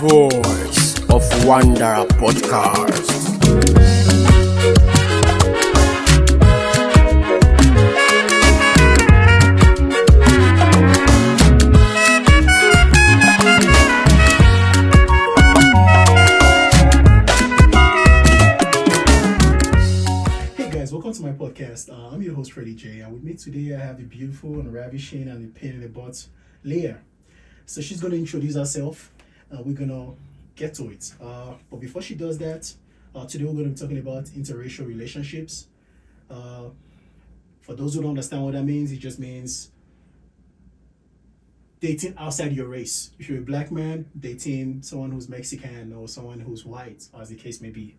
Voice of Wanderer Podcast. Hey guys, welcome to my podcast. I'm your host, Freddie J. And with me today, I have the beautiful and ravishing and the pain in the butt, Leah. So she's going to introduce herself. We're going to get to it. But before she does that, today we're going to be talking about interracial relationships. For those who don't understand what that means, it just means dating outside your race. If you're a black man, dating someone who's Mexican or someone who's white, as the case may be.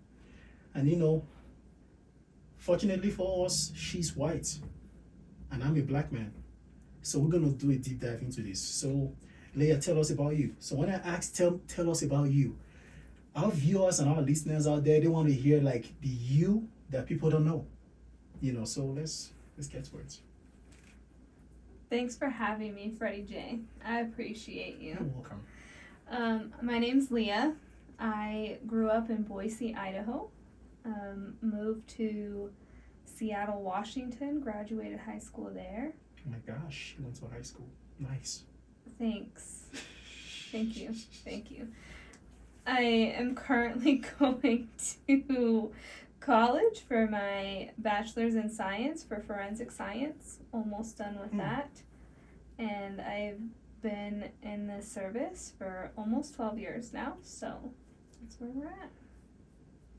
And fortunately for us, she's white and I'm a black man. So we're going to do a deep dive into this. So Leah, tell us about you. So when I ask, tell us about you, our viewers and our listeners out there, they want to hear like the you that people don't know. So let's get to it. Thanks for having me, Freddie J. I appreciate you. You're welcome. My name's Leah. I grew up in Boise, Idaho. Moved to Seattle, Washington. Graduated high school there. Oh my gosh, you went to high school. Nice. Thanks. Thank you. I am currently going to college for my bachelor's in science for forensic science. Almost done with that. And I've been in the service for almost 12 years now. So that's where we're at.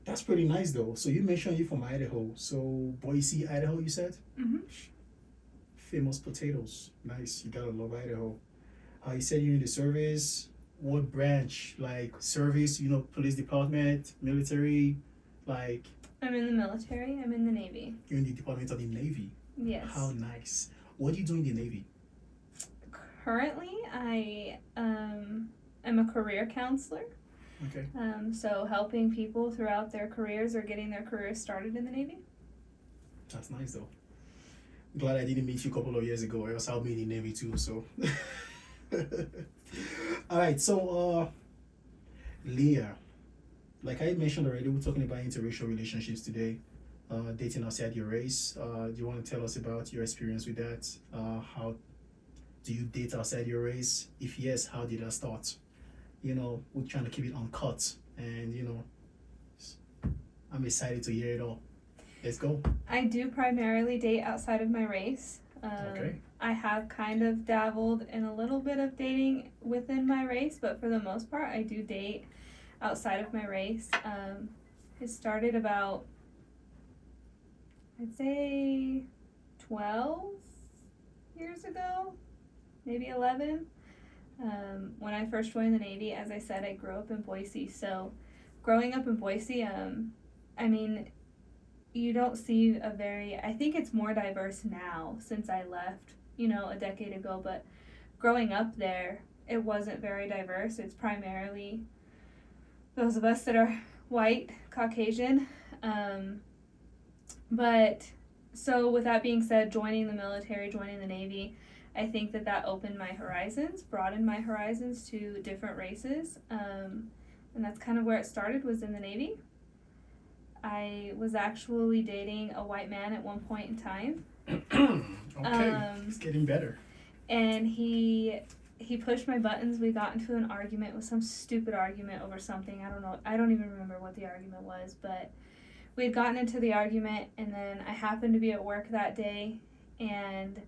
That's pretty nice though. So you mentioned you're from Idaho. So Boise, Idaho, you said? Mm-hmm. Famous potatoes. Nice. You gotta love Idaho. You said you're in the service. What branch? Like service, police department, military, like... I'm in the military. I'm in the Navy. You're in the Department of the Navy? Yes. How nice. What do you do in the Navy? Currently, I am a career counselor. Okay. So helping people throughout their careers or getting their careers started in the Navy. That's nice though. I'm glad I didn't meet you a couple of years ago, or else I'll be in the Navy too, so... Alright, so Leah, like I mentioned already, we're talking about interracial relationships today, dating outside your race. Do you want to tell us about your experience with that? How do you date outside your race? If yes, how did that start? We're trying to keep it uncut, and I'm excited to hear it all. Let's go. I do primarily date outside of my race. Okay. I have kind of dabbled in a little bit of dating within my race, but for the most part, I do date outside of my race. It started about, I'd say, 12 years ago, maybe 11. When I first joined the Navy, as I said, I grew up in Boise. So growing up in Boise, you don't see I think it's more diverse now since I left, a decade ago, but growing up there, it wasn't very diverse. It's primarily those of us that are white, Caucasian. But so with that being said, joining the military, joining the Navy, I think that opened my horizons, broadened my horizons to different races. And that's kind of where it started, was in the Navy. I was actually dating a white man at one point in time. Okay, it's getting better. And he pushed my buttons. We got into an argument. It was some stupid argument over something. I don't know. I don't even remember what the argument was, but we had gotten into the argument, and then I happened to be at work that day, and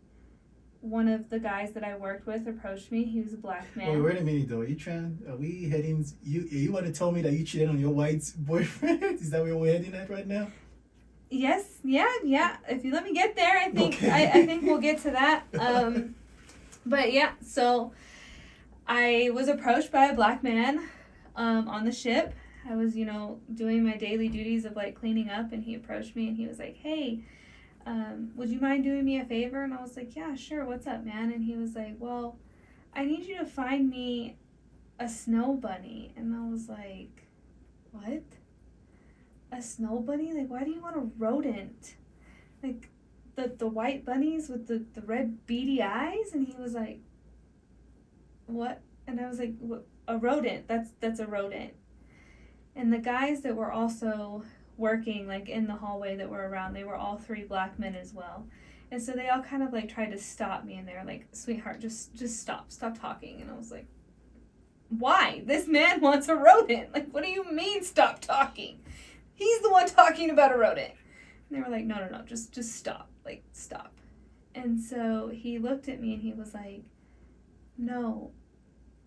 one of the guys that I worked with approached me. He was a black man. Wait a minute though. Are we heading? You want to tell me that you cheated on your white boyfriend? Is that where we're heading at right now? Yes. Yeah. If you let me get there, I think okay. I think we'll get to that. But yeah. So I was approached by a black man on the ship. I was doing my daily duties of like cleaning up, and he approached me and he was like, "Hey, would you mind doing me a favor?" And I was like, "Yeah, sure. What's up, man?" And he was like, "Well, I need you to find me a snow bunny." And I was like, "What? A snow bunny? Like, why do you want a rodent? Like, the white bunnies with the red beady eyes?" And he was like, what And I was like, a rodent, that's a rodent. And the guys that were also working like in the hallway that were around, they were all 3 black men as well. And so they all kind of like tried to stop me, and they were like, sweetheart, just stop talking. And I was like, why? This man wants a rodent. Like, what do you mean stop talking? He's the one talking about a rodent. And they were like, no, just stop. Like, stop. And so he looked at me and he was like, no,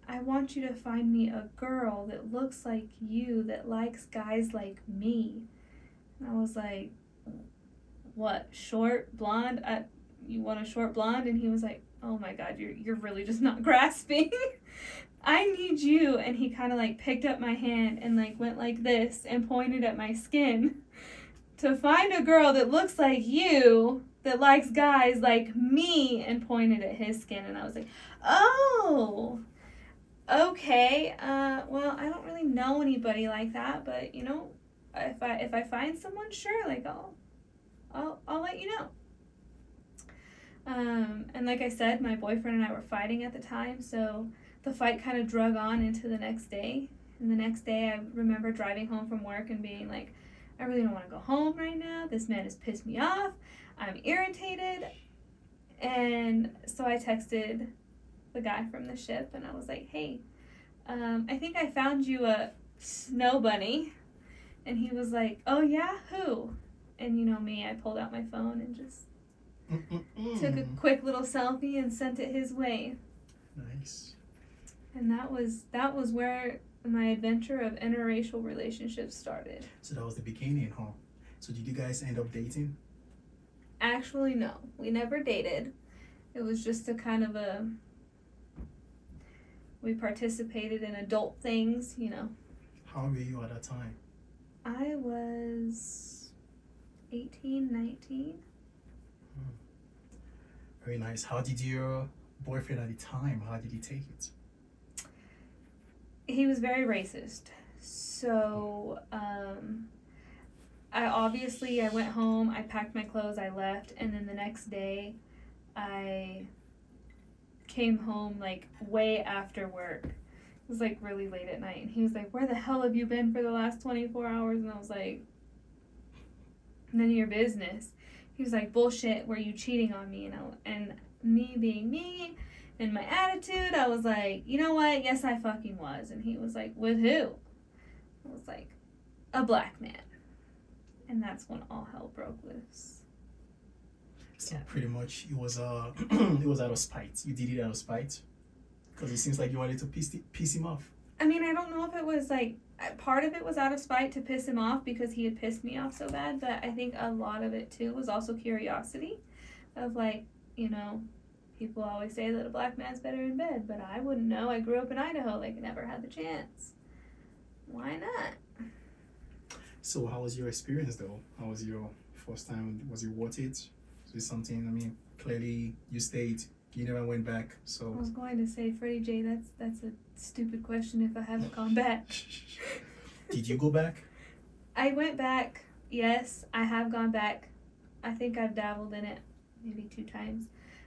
I want you to find me a girl that looks like you, that likes guys like me. And I was like, what, short, blonde? You want a short blonde? And he was like, oh my God, you're really just not grasping. I need you. And he kind of like picked up my hand and like went like this and pointed at my skin. To find a girl that looks like you, that likes guys like me, and pointed at his skin. And I was like, oh, okay. Well, I don't really know anybody like that, but you know, if I find someone, sure, like I'll let you know. And like I said, my boyfriend and I were fighting at the time, so the fight kind of drug on into the next day. And the next day, I remember driving home from work and being like, I really don't want to go home right now. This man has pissed me off. I'm irritated. And so I texted the guy from the ship, and I was like, hey, I think I found you a snow bunny. And he was like, oh yeah, who? And you know me, I pulled out my phone and just took a quick little selfie and sent it his way. Nice. And that was where my adventure of interracial relationships started. So that was the beginning, huh? So did you guys end up dating? Actually, no. We never dated. It was just a kind of we participated in adult things, you know. How old were you at that time? I was 18, 19. Very nice. How did your boyfriend at the time, how did he take it? He was very racist. So, I went home, I packed my clothes, I left, and then the next day, I came home, like, way after work. It was, like, really late at night, and he was like, where the hell have you been for the last 24 hours? And I was like, none of your business. He was like, bullshit, were you cheating on me? And me being me, and my attitude, I was like, you know what? Yes, I fucking was. And he was like, with who? I was like, a black man. And that's when all hell broke loose. So pretty much it was it was out of spite. You did it out of spite? Because it seems like you wanted to piss him off. I mean, I don't know if it was like, part of it was out of spite to piss him off because he had pissed me off so bad, but I think a lot of it too was also curiosity of like, you know, people always say that a black man's better in bed, but I wouldn't know. I grew up in Idaho, like never had the chance. Why not? So how was your experience though? How was your first time? Was it worth it? Was it something, I mean, clearly you stayed, you never went back, so. I was going to say, Freddie J, that's a stupid question if I haven't gone back. Did you go back? I went back, yes, I have gone back. I think I've dabbled in it maybe 2 times.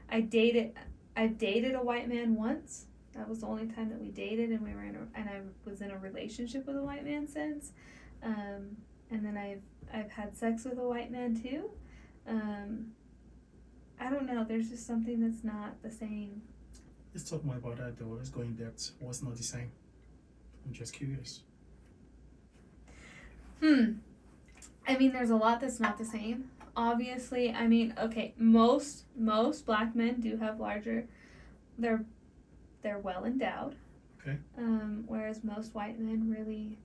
I've dated a white man once. That was the only time that we dated, and I was in a relationship with a white man since. And then I've had sex with a white man too. I don't know. There's just something that's not the same. Let's talk more about that though. Let's go in depth. What's not the same? I'm just curious. I mean, there's a lot that's not the same. Obviously, I mean, okay, most black men do have larger. They're well endowed. Okay. Whereas most white men really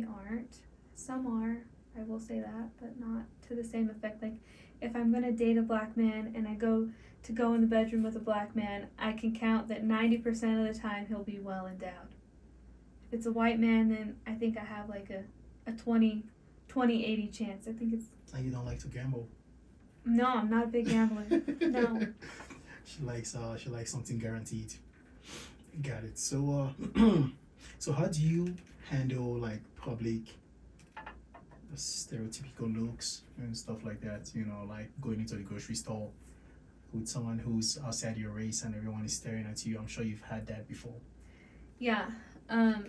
aren't. Some are, I will say that, but not to the same effect. Like, if I'm gonna date a black man and I go in the bedroom with a black man, I can count that 90% of the time he'll be well endowed. If it's a white man, then I think I have like a 20-80 chance. I think it's. And you don't like to gamble? No, I'm not a big gambler. No. She likes something guaranteed. Got it. So so how do you handle like public stereotypical looks and stuff like that? You know, like going into the grocery store with someone who's outside your race and everyone is staring at you. I'm sure you've had that before. Yeah.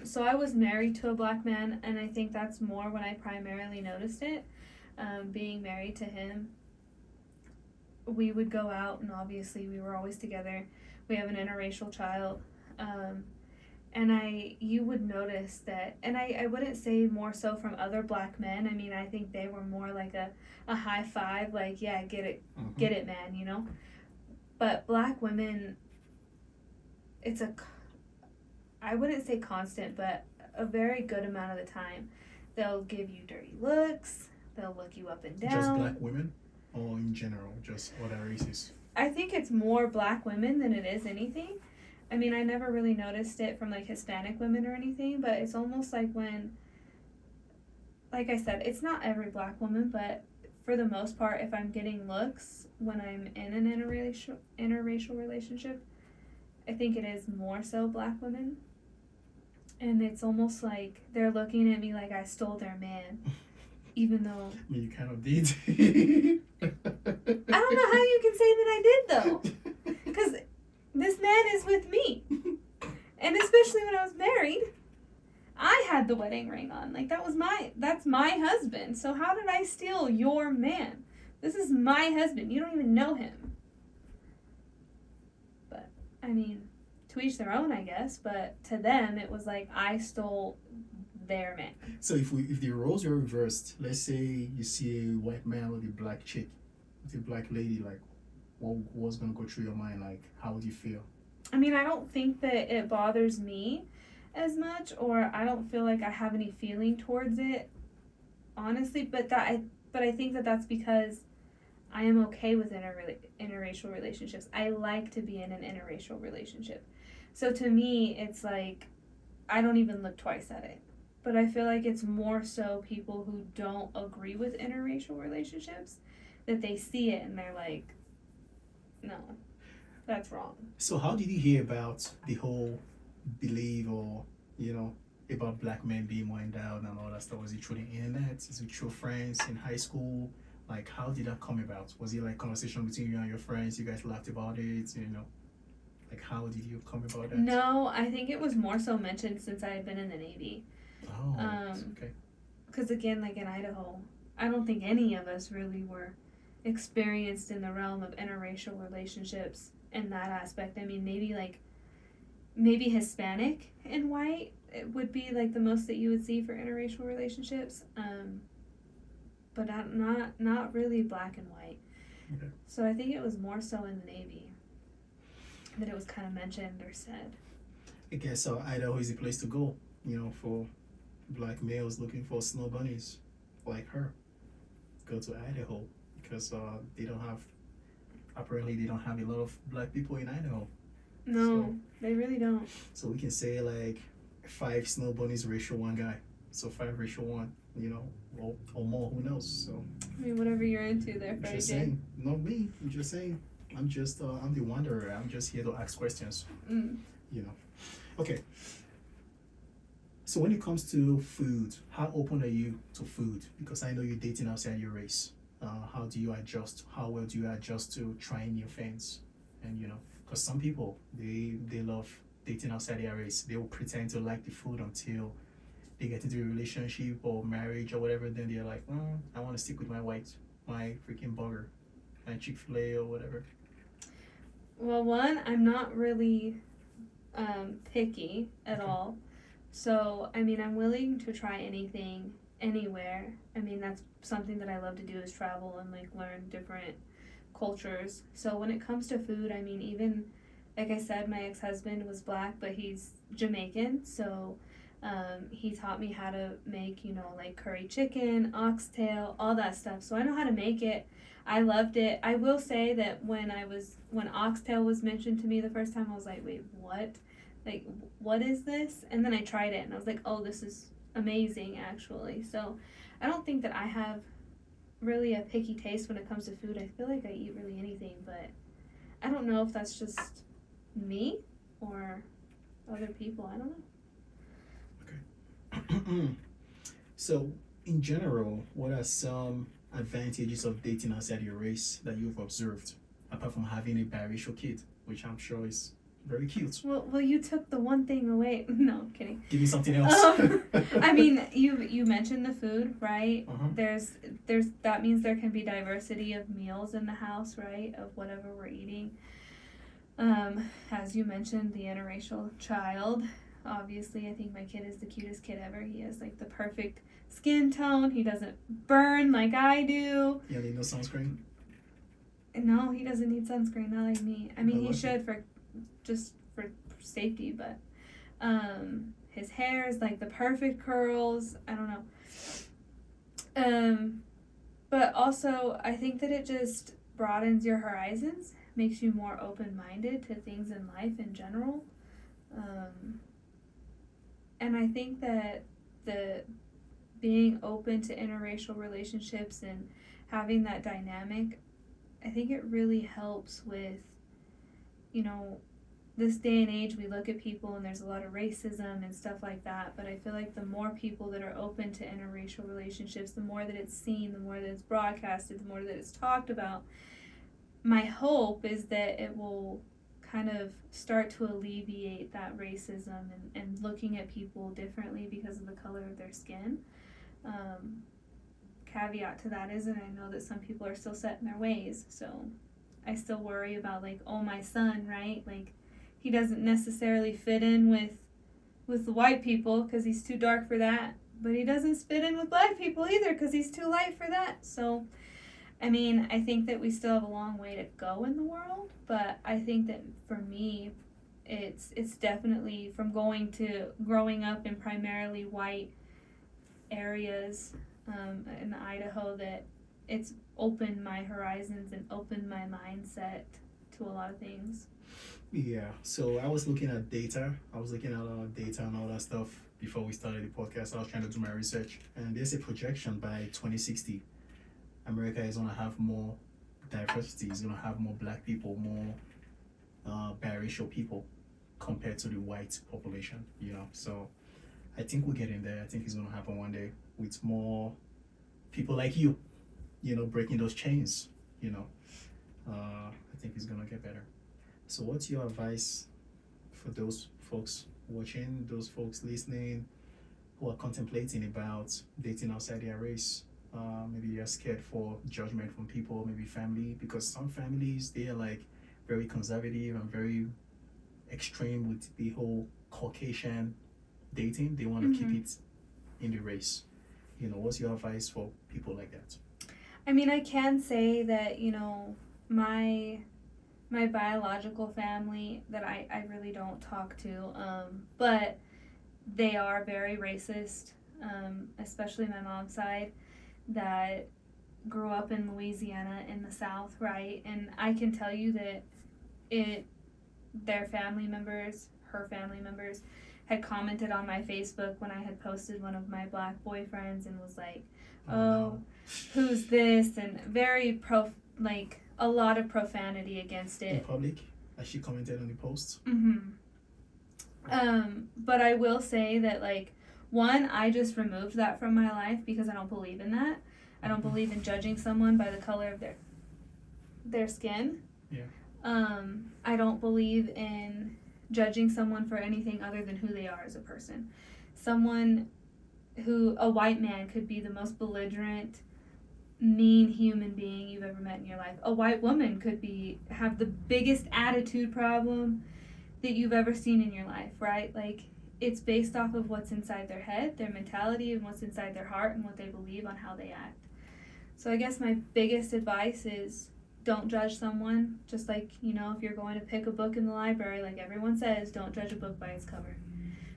So I was married to a black man, and I think that's more when I primarily noticed it. Being married to him, we would go out, and obviously we were always together. We have an interracial child. And you would notice that, and I wouldn't say more so from other black men. I mean, I think they were more like a high five, like, yeah, get it, man, you know? But black women, it's I wouldn't say constant, but a very good amount of the time, they'll give you dirty looks, they'll look you up and down. Just black women, or in general, just other races? I think it's more black women than it is anything. I mean, I never really noticed it from like Hispanic women or anything, but it's almost like when, like I said, it's not every black woman, but for the most part, if I'm getting looks when I'm in an interracial relationship, I think it is more so black women. And it's almost like they're looking at me like I stole their man, even though... I mean, you kind of did. I don't know how you can say that I did, though. Because this man is with me. And especially when I was married, I had the wedding ring on. Like, that's my husband. So how did I steal your man? This is my husband. You don't even know him. But, I mean, to each their own, I guess. But to them, it was like I stole their man. So if the roles were reversed, let's say you see a white man with a black chick, with a black lady, like, what was going to go through your mind? Like, how would you feel? I mean, I don't think that it bothers me as much, or I don't feel like I have any feeling towards it, honestly. But I think that that's because I am okay with interracial relationships. I like to be in an interracial relationship. So to me, it's like I don't even look twice at it. But I feel like it's more so people who don't agree with interracial relationships that they see it and they're like, no, that's wrong. So how did you hear about the whole belief, or, about black men being more endowed and all that stuff? Was it through the internet? Is it through friends in high school? Like, how did that come about? Was it like conversation between you and your friends? You guys laughed about it, Like, how did you come about that? No, I think it was more so mentioned since I had been in the Navy. Oh, okay. Because again, like in Idaho, I don't think any of us really were experienced in the realm of interracial relationships in that aspect. I mean, maybe Hispanic and white, it would be like the most that you would see for interracial relationships. But not really black and white. Okay. So I think it was more so in the Navy that it was kind of mentioned or said. I guess Idaho is the place to go, for black males looking for snow bunnies like her. Go to Idaho, because apparently they don't have a lot of black people in Idaho. No, they really don't. So we can say like 5 snow bunnies ratio 1 guy. So 5 ratio 1, or more, who knows? So I mean, whatever you're into there, Freddie. Just saying, not me. I'm just saying. I'm the wanderer. I'm just here to ask questions. Okay. So when it comes to food, how open are you to food? Because I know you're dating outside your race. How do you adjust? How well do you adjust to trying new things? And because some people, they love dating outside their race. They will pretend to like the food until they get into a relationship or marriage or whatever. Then they're like, I want to stick with my freaking burger, my Chick-fil-A or whatever. Well, one, I'm not really picky at all. So, I mean, I'm willing to try anything, anywhere. I mean, that's something that I love to do, is travel and, like, learn different cultures. So when it comes to food, I mean, even, like I said, my ex-husband was black, but he's Jamaican. So he taught me how to make, like curry chicken, oxtail, all that stuff. So I know how to make it. I loved it. I will say that when oxtail was mentioned to me the first time, I was like, wait, what? Like, what is this? And then I tried it and I was like, oh, this is amazing, actually. So I don't think that I have really a picky taste when it comes to food. I feel like I eat really anything, but I don't know if that's just me or other people. I don't know. Okay. So in general, what are some advantages of dating outside your race that you've observed, apart from having a biracial kid, which I'm sure is Very cute. Well, you took the one thing away. No, I'm kidding. Give me something else. I mean, you mentioned the food, right? Uh-huh. There's that means there can be diversity of meals in the house, right? Of whatever we're eating. As you mentioned, the interracial child. Obviously, I think my kid is the cutest kid ever. He has like the perfect skin tone. He doesn't burn like I do. You need no sunscreen? No, he doesn't need sunscreen, not like me. I mean, he lucky. should for safety, but his hair is like the perfect curls. I don't know. But also, I think that it just broadens your horizons, makes you more open-minded to things in life in general. And I think that the being open to interracial relationships and having that dynamic, I think it really helps with, you know, this day and age we look at people and there's a lot of racism and stuff like that, but I feel like the more people that are open to interracial relationships, the more that it's seen, the more that it's broadcasted, the more that it's talked about, my hope is that it will kind of start to alleviate that racism and looking at people differently because of the color of their skin. Caveat to that is, and I know that some people are still set in their ways, so I still worry about like, oh, my son, right? Like, he doesn't necessarily fit in with the white people because he's too dark for that, but he doesn't fit in with black people either because he's too light for that. So, I mean, I think that we still have a long way to go in the world, but I think that for me, it's definitely from growing up in primarily white areas in Idaho that it's opened my horizons and opened my mindset to a lot of things. Yeah, so I was looking at data. Data and all that stuff before we started the podcast. I was trying to do my research, and there's a projection by 2060, America is gonna have more diversity. It's gonna have more black people, more biracial people compared to the white population. You know, so I think we're getting there. I think it's gonna happen one day with more people like you, you know, breaking those chains. You know, I think it's gonna get better. So what's your advice for those folks watching, those folks listening, who are contemplating about dating outside their race? Maybe you're scared for judgment from people, maybe family, because some families, they are like very conservative and very extreme with the whole Caucasian dating. They want to keep it in the race. You know, what's your advice for people like that? I mean, I can say that, you know, my biological family that I really don't talk to, but they are very racist, especially my mom's side, that grew up in Louisiana in the South, right? And I can tell you that her family members had commented on my Facebook when I had posted one of my black boyfriends and was like, who's this? And very a lot of profanity against it. In public, as she commented on the post. But I will say that, like, one, I just removed that from my life because I don't believe in that. I don't believe in judging someone by the color of their skin. Yeah. I don't believe in judging someone for anything other than who they are as a person. A white man could be the most belligerent, mean human being you've ever met in your life. A white woman could have the biggest attitude problem that you've ever seen in your life, right? Like, it's based off of what's inside their head, their mentality, and what's inside their heart, and what they believe on how they act. So I guess my biggest advice is don't judge someone. Just like, you know, if you're going to pick a book in the library, like everyone says, don't judge a book by its cover.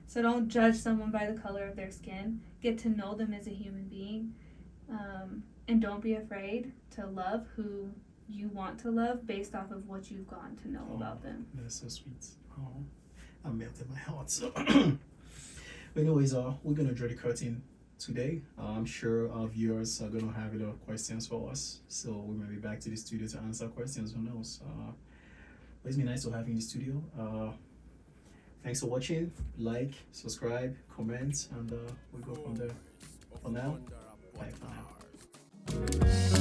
So don't judge someone by the color of their skin. Get to know them as a human being. And don't be afraid to love who you want to love based off of what you've gotten to know about them. That's so sweet. I melted my heart. So, but anyways, we're gonna draw the curtain today. I'm sure our viewers are gonna have a lot of questions for us, so we may be back to the studio to answer questions. Who knows? But it's been nice to have you in the studio. Thanks for watching. Like, subscribe, comment, and we'll go from there. For now, bye for now.